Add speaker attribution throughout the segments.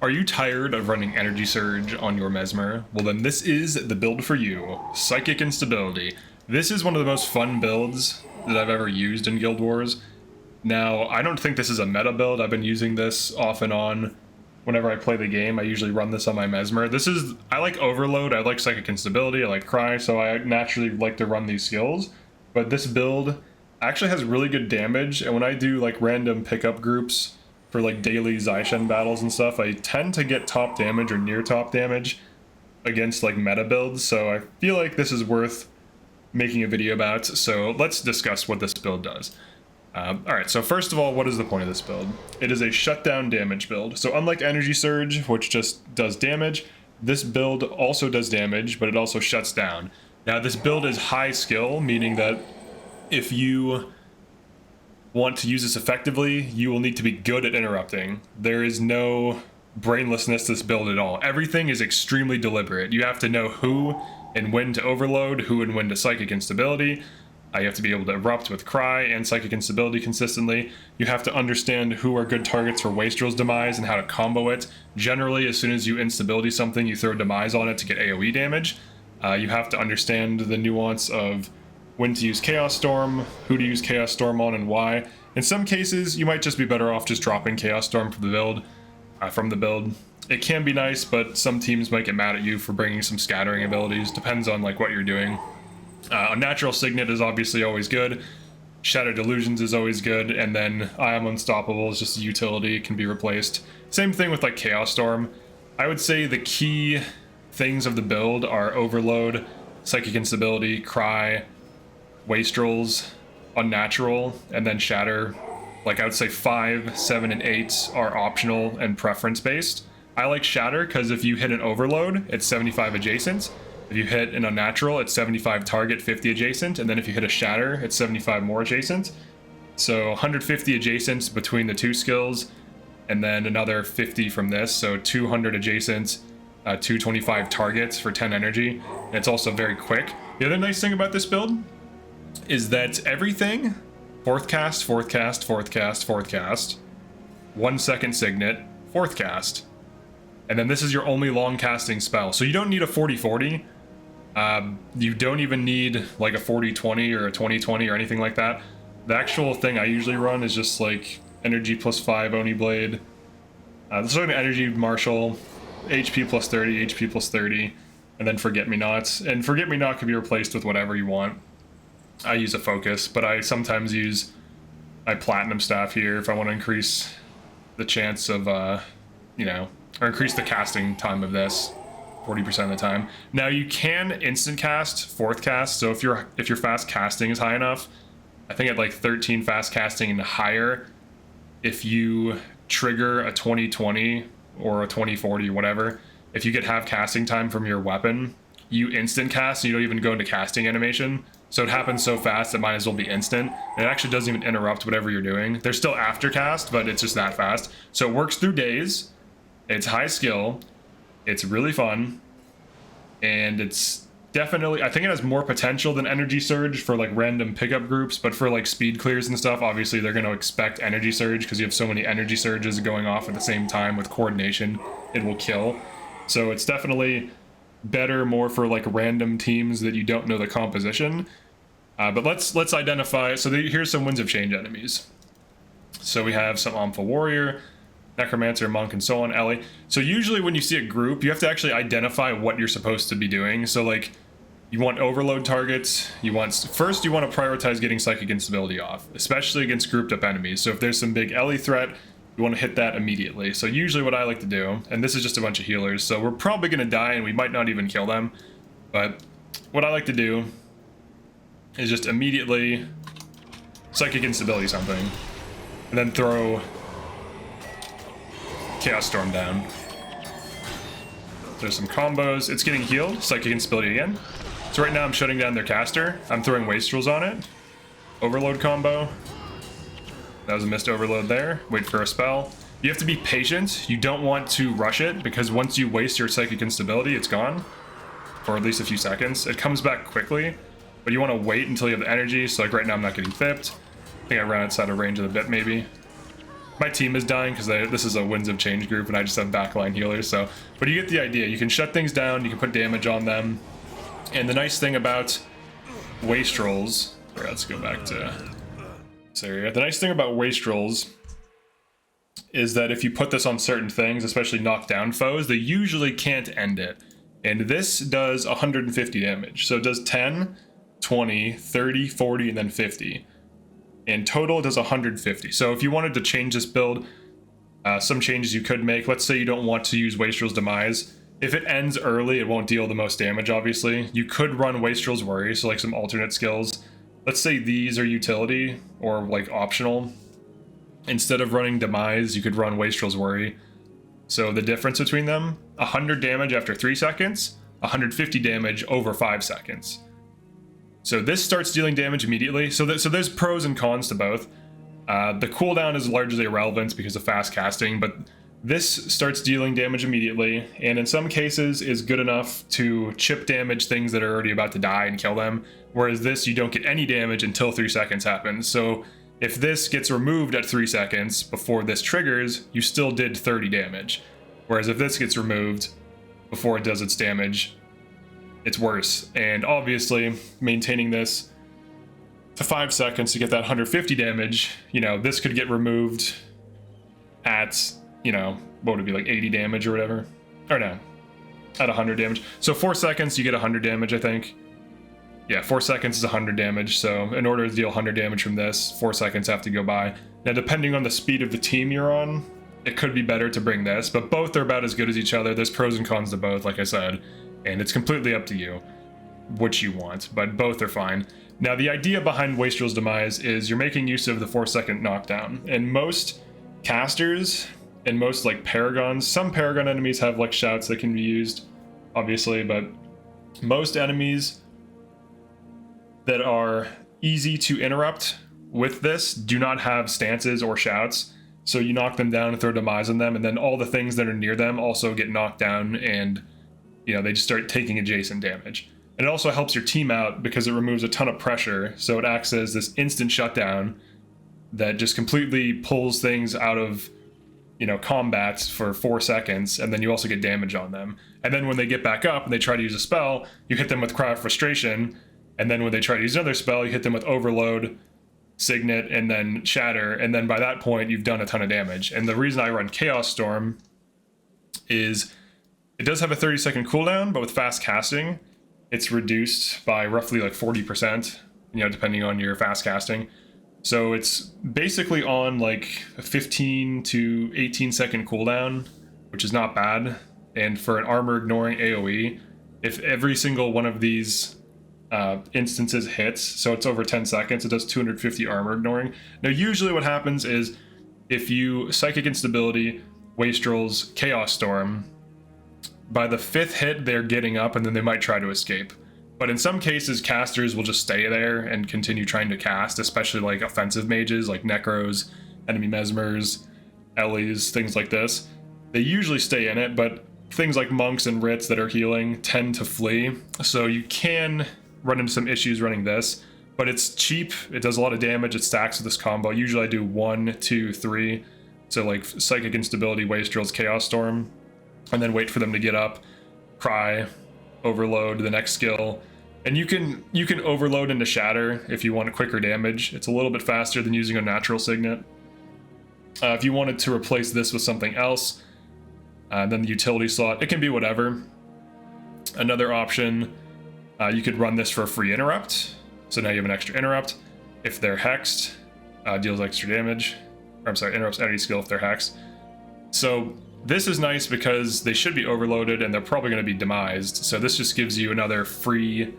Speaker 1: Are you tired of running Energy Surge on your Mesmer? Well then this is the build for you, Psychic Instability. This is one of the most fun builds that I've ever used in Guild Wars. Now, I don't think this is a meta build. I've been using this off and on whenever I play the game. I usually run this on my Mesmer. I like Overload, I like Psychic Instability, I like Cry, so I naturally like to run these skills. But this build actually has really good damage, and when I do like random pickup groups for like daily Zaishen battles and stuff, I tend to get top damage or near top damage against like meta builds, so I feel like this is worth making a video about. So let's discuss what this build does. Alright, so first of all, what is the point of this build? It is a shutdown damage build. So unlike Energy Surge, which just does damage, this build also does damage, but it also shuts down. Now this build is high skill, meaning that if you want to use this effectively, you will need to be good at interrupting. There is no brainlessness to this build at all. Everything is extremely deliberate. You have to know who and when to overload, who and when to Psychic Instability. You have to be able to erupt with Cry and Psychic Instability consistently. You have to understand who are good targets for Wastrel's Demise and how to combo it. Generally, as soon as you instability something, you throw Demise on it to get AoE damage. You have to understand the nuance of when to use Chaos Storm, who to use Chaos Storm on, and why. In some cases, you might just be better off just dropping Chaos Storm from the build. It can be nice, but some teams might get mad at you for bringing some scattering abilities. Depends on like what you're doing. Unnatural Signet is obviously always good. Shattered Delusions is always good, and then I Am Unstoppable is just a utility, it can be replaced. Same thing with like Chaos Storm. I would say the key things of the build are Overload, Psychic Instability, Cry, Wastrels, Unnatural, and then Shatter. Like I would say 5, 7, and 8 are optional and preference based. I like Shatter because if you hit an Overload, it's 75 adjacent. If you hit an Unnatural, it's 75 target, 50 adjacent, and then if you hit a Shatter, it's 75 more adjacent. So 150 adjacent between the two skills, and then another 50 from this, so 200 adjacent, 225 targets for 10 energy, and it's also very quick. The other nice thing about this build is that everything, fourth cast, 1 second Signet, fourth cast. And then this is your only long casting spell. So you don't need a 40-40. You don't even need like a 40-20 or a 20-20 or anything like that. The actual thing I usually run is just like energy plus 5 Oni Blade. This is like an energy Marshal, HP plus 30, HP plus 30, and then Forget Me Not. And Forget Me Not can be replaced with whatever you want. I use a Focus, but I sometimes use my Platinum Staff here if I want to increase the chance of, or increase the casting time of this 40% of the time. Now you can instant cast fourth cast, so if your fast casting is high enough, I think at like 13 fast casting and higher, if you trigger a 20-20 or a 20-40 or whatever, if you get half casting time from your weapon, you instant cast and you don't even go into casting animation. So it happens so fast it might as well be instant. And it actually doesn't even interrupt whatever you're doing. There's still after cast, but it's just that fast. So it works through days. It's high skill, it's really fun, and it's definitely, I think it has more potential than Energy Surge for like random pickup groups, but for like speed clears and stuff, obviously they're going to expect Energy Surge because you have so many Energy Surges going off at the same time with coordination, it will kill. So it's definitely better more for like random teams that you don't know the composition. But let's identify, so here's some Winds of Change enemies. So we have some Ampha Warrior, Necromancer, Monk, and so on, Ellie. So usually when you see a group, you have to actually identify what you're supposed to be doing. So like, you want overload targets, first you want to prioritize getting Psychic Instability off, especially against grouped up enemies. So if there's some big Ellie threat, you want to hit that immediately. So usually what I like to do, and this is just a bunch of healers, so we're probably going to die and we might not even kill them, but what I like to do is just immediately Psychic Instability something, and then throw Chaos Storm down. There's some combos. It's getting healed. Psychic Instability again. So right now I'm shutting down their caster. I'm throwing Wastrels on it. Overload combo. That was a missed overload there. Wait for a spell. You have to be patient. You don't want to rush it because once you waste your Psychic Instability, it's gone. For at least a few seconds. It comes back quickly, but you want to wait until you have the energy. So like right now I'm not getting fipped. I think I ran outside of range of the bit maybe. My team is dying because this is a Winds of Change group and I just have backline healers, so... But you get the idea. You can shut things down, you can put damage on them. And the nice thing about wastrels... Here, let's go back to this area. The nice thing about wastrels is that if you put this on certain things, especially knockdown foes, they usually can't end it. And this does 150 damage. So it does 10, 20, 30, 40, and then 50. In total, it does 150. So if you wanted to change this build, some changes you could make. Let's say you don't want to use Wastrel's Demise. If it ends early, it won't deal the most damage, obviously. You could run Wastrel's Worry, so like some alternate skills. Let's say these are utility, or like optional. Instead of running Demise, you could run Wastrel's Worry. So the difference between them, 100 damage after 3 seconds, 150 damage over 5 seconds. So this starts dealing damage immediately. So there's pros and cons to both. The cooldown is largely irrelevant because of fast casting, but this starts dealing damage immediately, and in some cases is good enough to chip damage things that are already about to die and kill them, whereas this, you don't get any damage until 3 seconds happens. So if this gets removed at 3 seconds before this triggers, you still did 30 damage. Whereas if this gets removed before it does its damage, it's worse. And obviously, maintaining this to 5 seconds to get that 150 damage, you know, this could get removed at, you know, what would it be, like 80 damage or whatever? Or no, at 100 damage. So 4 seconds, you get 100 damage, I think. Yeah, 4 seconds is 100 damage, so in order to deal 100 damage from this, 4 seconds have to go by. Now, depending on the speed of the team you're on, it could be better to bring this, but both are about as good as each other. There's pros and cons to both, like I said, and it's completely up to you which you want, but both are fine. Now, the idea behind Wastrel's Demise is you're making use of the 4-second knockdown, and most casters and most, like, paragons, some paragon enemies have, like, shouts that can be used, obviously, but most enemies that are easy to interrupt with this do not have stances or shouts. So you knock them down and throw Demise on them, and then all the things that are near them also get knocked down, and, you know, they just start taking adjacent damage. And it also helps your team out because it removes a ton of pressure, so it acts as this instant shutdown that just completely pulls things out of, you know, combat for 4 seconds, and then you also get damage on them. And then when they get back up and they try to use a spell, you hit them with Cry of Frustration, and then when they try to use another spell, you hit them with Overload, Signet, and then Shatter, and then by that point, you've done a ton of damage. And the reason I run Chaos Storm is it does have a 30-second cooldown, but with fast casting, it's reduced by roughly like 40%, you know, depending on your fast casting. So it's basically on like a 15 to 18-second cooldown, which is not bad. And for an armor-ignoring AoE, if every single one of these instances hits, so it's over 10 seconds, it does 250 armor ignoring. Now, usually what happens is if you Psychic Instability, Wastrel's Chaos Storm, by the 5th hit, they're getting up and then they might try to escape. But in some cases, casters will just stay there and continue trying to cast, especially like offensive mages like Necros, enemy mesmers, Ellies, things like this. They usually stay in it, but things like monks and writs that are healing tend to flee. So you can run into some issues running this, but it's cheap, it does a lot of damage, it stacks with this combo. Usually I do 1, 2, 3, so like Psychic Instability, Wastrel's Chaos Storm, and then wait for them to get up, Cry, Overload, the next skill, and you can overload into Shatter if you want quicker damage. It's a little bit faster than using a natural Signet. If you wanted to replace this with something else, then the utility slot, it can be whatever. Another option, you could run this for a free interrupt, so now you have an extra interrupt. If they're hexed, deals extra damage. Or I'm sorry, interrupts any skill if they're hexed. So this is nice because they should be overloaded and they're probably going to be demised. So this just gives you another free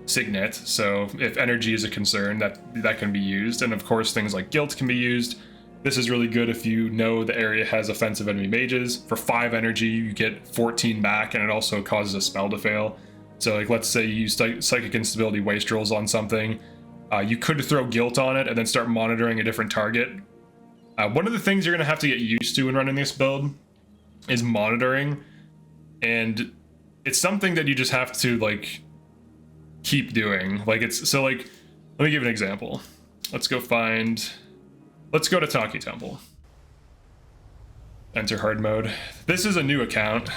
Speaker 1: Signet. So if energy is a concern, that can be used. And of course, things like guilt can be used. This is really good if you know the area has offensive enemy mages. For 5 energy, you get 14 back, and it also causes a spell to fail. So like, let's say you use Psychic Instability Wastrels on something. You could throw guilt on it and then start monitoring a different target. One of the things you're going to have to get used to when running this build is monitoring. And it's something that you just have to like keep doing. Like it's, so like, let me give an example. Let's go to Taki Temple. Enter hard mode. This is a new account.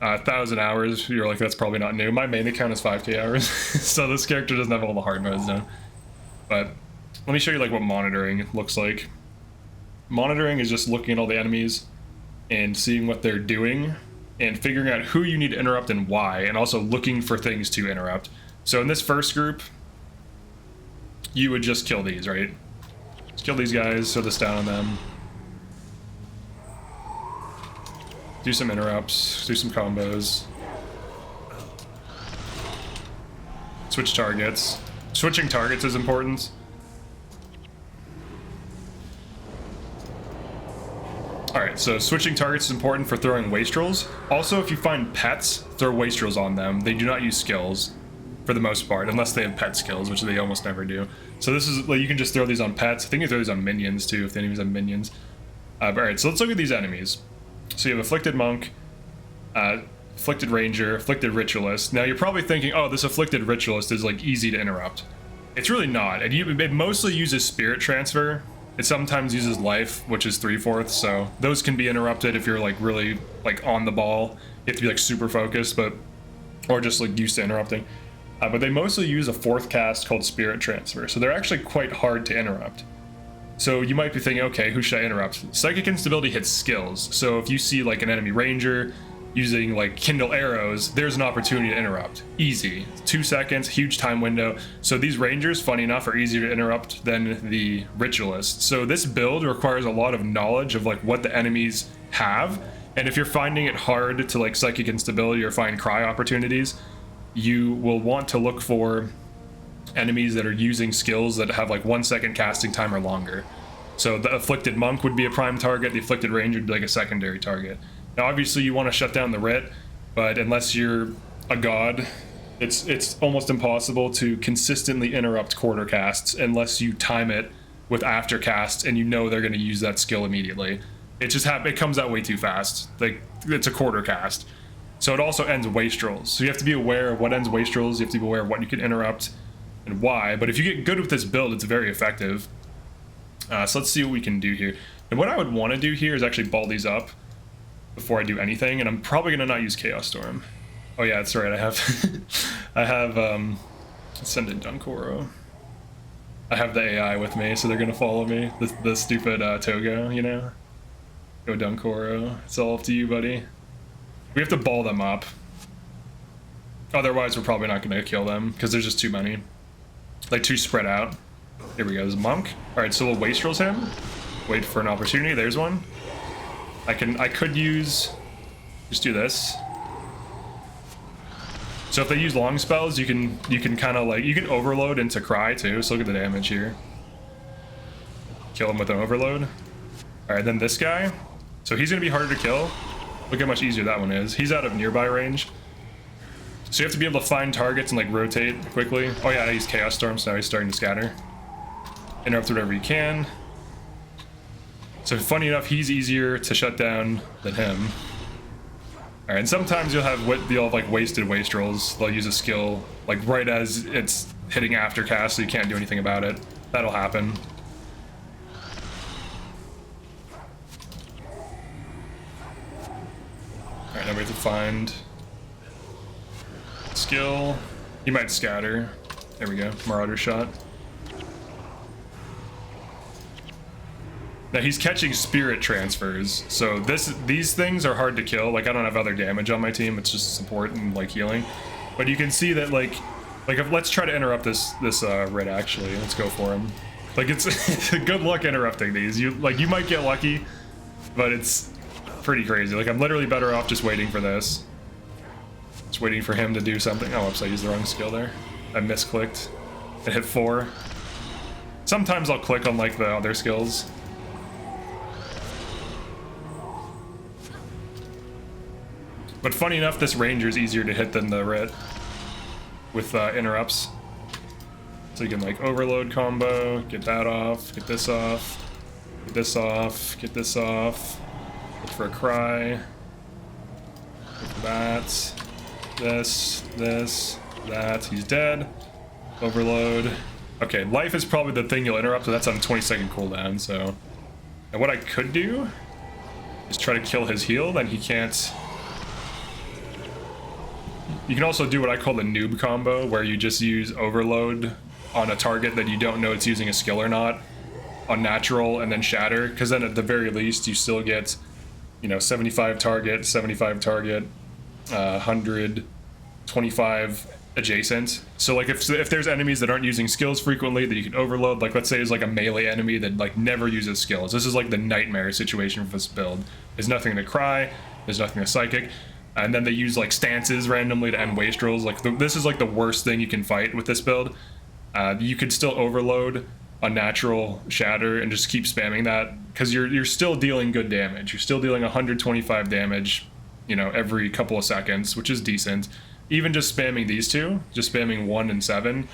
Speaker 1: 1,000 hours. You're like, that's probably not new. My main account is 5k hours, so this character doesn't have all the hard modes done. But let me show you like what monitoring looks like. Monitoring is just looking at all the enemies and seeing what they're doing and figuring out who you need to interrupt and why, and also looking for things to interrupt. So in this first group, you would just kill these, right? Just kill these guys, throw this down on them. Do some interrupts, do some combos. Switch targets. Switching targets is important. Alright, so switching targets is important for throwing wastrels. Also, if you find pets, throw wastrels on them. They do not use skills, for the most part, unless they have pet skills, which they almost never do. So this is, like, you can just throw these on pets. I think you throw these on minions, too, if the enemies have minions. Alright, so let's look at these enemies. So you have Afflicted Monk, Afflicted Ranger, Afflicted Ritualist. Now you're probably thinking, oh, this Afflicted Ritualist is like easy to interrupt. It's really not. It mostly uses Spirit Transfer. It sometimes uses Life, which is 3/4, so those can be interrupted if you're like really like on the ball. You have to be like super focused, or just like used to interrupting. But they mostly use a 4th cast called Spirit Transfer, so they're actually quite hard to interrupt. So you might be thinking, okay, who should I interrupt? Psychic Instability hits skills, so if you see like an enemy ranger using like Kindle arrows, there's an opportunity to interrupt. Easy. 2 seconds, huge time window. So these rangers, funny enough, are easier to interrupt than the ritualists. So this build requires a lot of knowledge of like what the enemies have, and if you're finding it hard to like Psychic Instability or find cry opportunities, you will want to look for enemies that are using skills that have like 1 second casting time or longer. So the Afflicted Monk would be a prime target, the Afflicted Ranger would be like a secondary target. Now obviously you want to shut down the Rit, but unless you're a god, it's almost impossible to consistently interrupt quarter casts unless you time it with after casts and you know they're going to use that skill immediately. It comes out way too fast. Like, it's a quarter cast. So it also ends wastrels. So you have to be aware of what ends wastrels, you have to be aware of what you can interrupt and why. But if you get good with this build, it's very effective. So let's see what we can do here. And what I would want to do here is actually ball these up before I do anything, and I'm probably going to not use Chaos Storm. Oh yeah, that's right, I have let's send in Dunkoro. I have the AI with me, so they're going to follow me. The stupid Togo, you know? Go Dunkoro. It's all up to you, buddy. We have to ball them up. Otherwise, we're probably not going to kill them, because there's just too many. Like, too spread out. Here we go, there's a monk. Alright, so we'll wastrels him. Wait for an opportunity, there's one. I could use... just do this. So if they use long spells, you can kind of like... you can overload into Cry, too, so look at the damage here. Kill him with an overload. Alright, then this guy. So he's going to be harder to kill. Look how much easier that one is. He's out of nearby range. So you have to be able to find targets and like rotate quickly. Oh yeah, he's Chaos Storm, so now he's starting to scatter. Interrupt whatever you can. So funny enough, he's easier to shut down than him. Alright, and sometimes you'll have like wasted wastrels. They'll use a skill like right as it's hitting aftercast, so you can't do anything about it. That'll happen. Alright, now we have to find skill. He might scatter. There we go, Marauder shot. Now he's catching spirit transfers, so these things are hard to kill. Like, I don't have other damage on my team, it's just support and like healing. But you can see that like if, let's try to interrupt this Red actually. Let's go for him. Like, it's good luck interrupting these. You might get lucky, but it's pretty crazy. Like, I'm literally better off just waiting for this. Just waiting for him to do something. Oh, oops, I used the wrong skill there. I misclicked. I hit 4. Sometimes I'll click on like the other skills. But funny enough, this ranger is easier to hit than the Rit with interrupts. So you can like overload combo, get that off, get this off, get this off, get this off. Look for a cry. Look for that. This, that. He's dead. Overload. Okay, life is probably the thing you'll interrupt, so that's on a 20-second cooldown, so. And what I could do Just try to kill his heal, then he can't. You can also do what I call the noob combo, where you just use overload on a target that you don't know it's using a skill or not, on natural, and then shatter, because then at the very least you still get, you know, 75 target, 75 target, 125 adjacent. So like if there's enemies that aren't using skills frequently that you can overload, like let's say is like a melee enemy that like never uses skills. This is like the nightmare situation for this build. There's nothing to cry, there's nothing to psychic, and then they use like stances randomly to end wastrels. Like this is like the worst thing you can fight with this build. You could still overload a natural shatter and just keep spamming that, because you're still dealing good damage. You're still dealing 125 damage, you know, every couple of seconds, which is decent. Even just spamming these two, just spamming 1 and 7,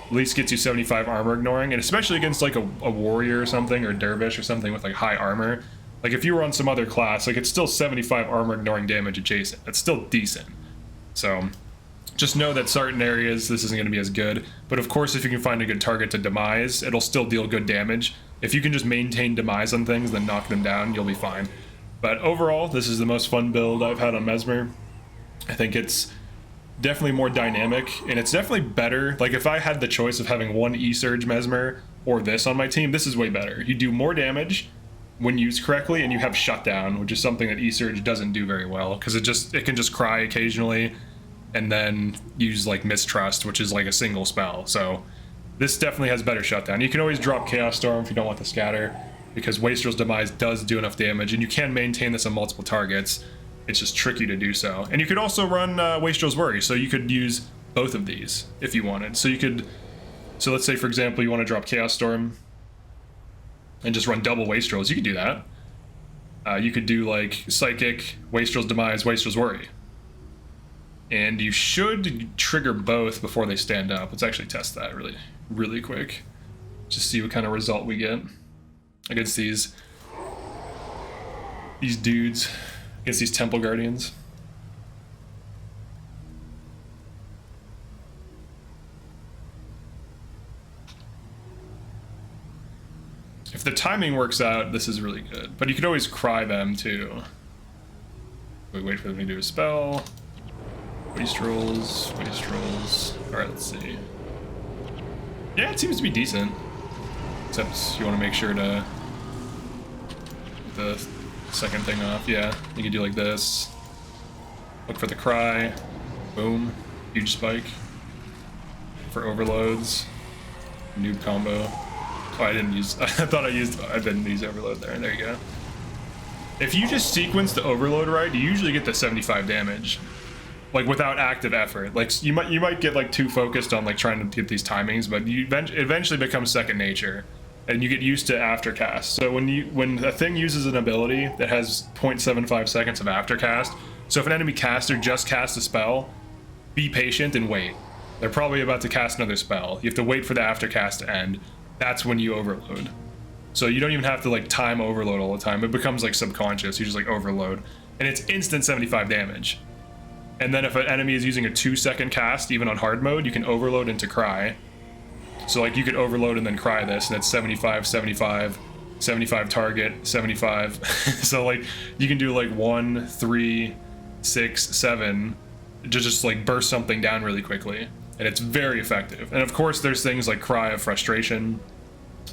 Speaker 1: at least gets you 75 armor ignoring, and especially against like a warrior or something, or dervish or something with like high armor. Like if you were on some other class, like it's still 75 armor ignoring damage adjacent. That's still decent. So just know that certain areas this isn't going to be as good, but of course if you can find a good target to demise, it'll still deal good damage. If you can just maintain demise on things, then knock them down, you'll be fine. But overall, this is the most fun build I've had on Mesmer. I think it's definitely more dynamic, and it's definitely better. Like if I had the choice of having one E-Surge Mesmer or this on my team, this is way better. You do more damage when used correctly, and you have shutdown, which is something that E-Surge doesn't do very well, because it can just cry occasionally and then use like Mistrust, which is like a single spell. So this definitely has better shutdown. You can always drop Chaos Storm if you don't want the scatter, because Wastrel's Demise does do enough damage, and you can maintain this on multiple targets. It's just tricky to do so. And you could also run Wastrel's Worry, so you could use both of these if you wanted. So let's say for example you want to drop Chaos Storm and just run double Wastrels, you could do that. You could do like Psychic, Wastrel's Demise, Wastrel's Worry. And you should trigger both before they stand up. Let's actually test that really quick. Just see what kind of result we get against these dudes, against these Temple Guardians. If the timing works out, this is really good. But you could always cry them too. We wait for them to do a spell. Wastrels. Alright, let's see. Yeah, it seems to be decent. Except you want to make sure to the second thing off. Yeah, you can do like this. Look for the cry. Boom. Huge spike. For overloads. Noob combo. Oh, I didn't use... I didn't use overload there. There you go. If you just sequence the overload right, you usually get the 75 damage. Like without active effort. Like you might get like too focused on like trying to get these timings, but you eventually becomes second nature, and you get used to aftercast. So when a thing uses an ability that has 0.75 seconds of aftercast, so if an enemy caster just casts a spell, be patient and wait. They're probably about to cast another spell. You have to wait for the aftercast to end. That's when you overload. So you don't even have to like time overload all the time. It becomes like subconscious. You just like overload, and it's instant 75 damage. And then if an enemy is using a 2-second cast, even on hard mode, you can overload into cry. So like you could overload and then cry this, and that's 75, 75, 75 target, 75. So like you can do like 1, 3, 6, 7, just like burst something down really quickly. And it's very effective. And of course there's things like Cry of Frustration,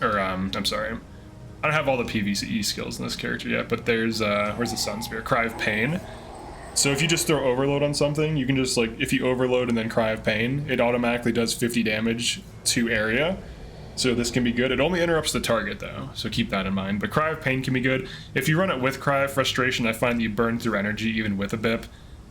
Speaker 1: or I'm sorry, I don't have all the PvE skills in this character yet, but there's, where's the Sun Spear? Cry of Pain. So if you just throw overload on something, you can just like, if you overload and then Cry of Pain, it automatically does 50 damage to area. So this can be good. It only interrupts the target though, so keep that in mind. But Cry of Pain can be good. If you run it with Cry of Frustration, I find that you burn through energy even with a BIP.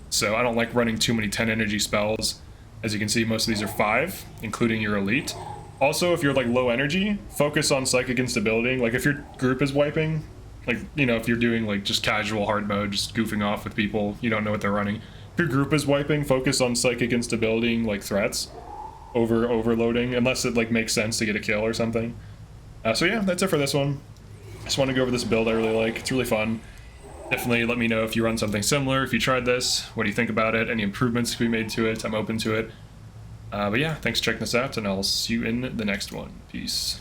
Speaker 1: So I don't like running too many 10 energy spells. As you can see, most of these are 5, including your elite. Also, if you're like low energy, focus on Psychic Instability. Like if your group is wiping, like, you know, if you're doing like just casual hard mode, just goofing off with people, you don't know what they're running. If your group is wiping, focus on Psychic Instability like threats over overloading, unless it like makes sense to get a kill or something. So yeah, that's it for this one. Just want to go over this build I really like. It's really fun. Definitely let me know if you run something similar, if you tried this, what do you think about it, any improvements to be made to it. I'm open to it. But yeah, thanks for checking this out, and I'll see you in the next one. Peace.